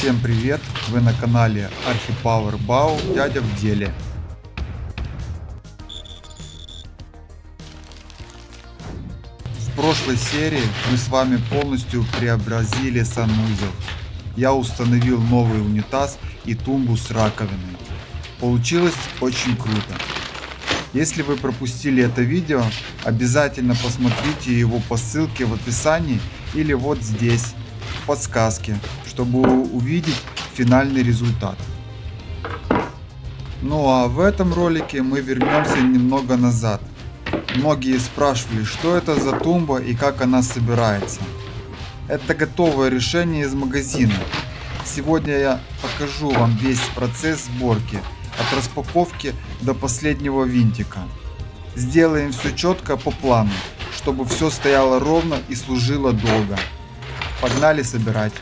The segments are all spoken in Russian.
Всем привет! Вы на канале Архипауэрбау Дядя в деле. В прошлой серии мы с вами полностью преобразили санузел. Я установил новый унитаз и тумбу с раковиной. Получилось очень круто. Если вы пропустили это видео, обязательно посмотрите его по ссылке в описании или вот здесь, в подсказке, чтобы увидеть финальный результат. Ну а в этом ролике мы вернемся немного назад. Многие спрашивали, что это за тумба и как она собирается. Это готовое решение из магазина. Сегодня я покажу вам весь процесс сборки, от распаковки до последнего винтика. Сделаем все четко по плану, чтобы все стояло ровно и служило долго. Погнали собирать.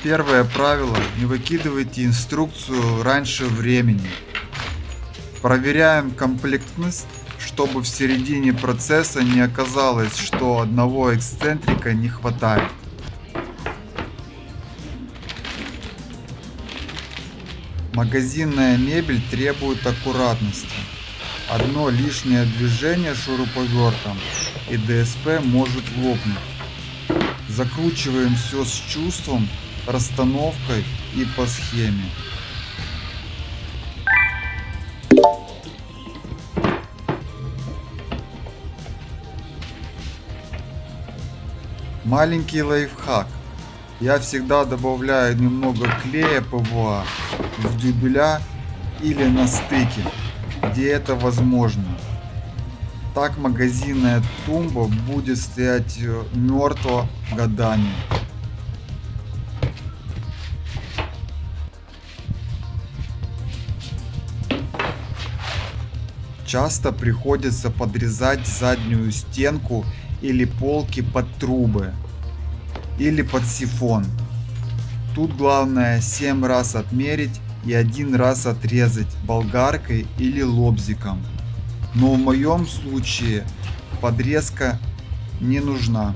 Первое правило: не выкидывайте инструкцию раньше времени. Проверяем комплектность, чтобы в середине процесса не оказалось, что одного эксцентрика не хватает. Магазинная мебель требует аккуратности. Одно лишнее движение шуруповертом и ДСП может лопнуть. Закручиваем все с чувством, расстановкой и по схеме. Маленький лайфхак. Я всегда добавляю немного клея ПВА в дюбеля или на стыке, где это возможно. Так магазинная тумба будет стоять мертво годами. Часто приходится подрезать заднюю стенку или полки под трубы или под сифон. Тут главное 7 раз отмерить и 1 раз отрезать болгаркой или лобзиком. Но в моем случае подрезка не нужна.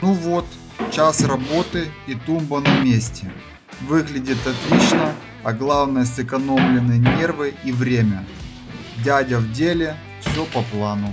Ну вот, час работы и тумба на месте. Выглядит отлично, а главное сэкономлены нервы и время. Дядя в деле, все по плану.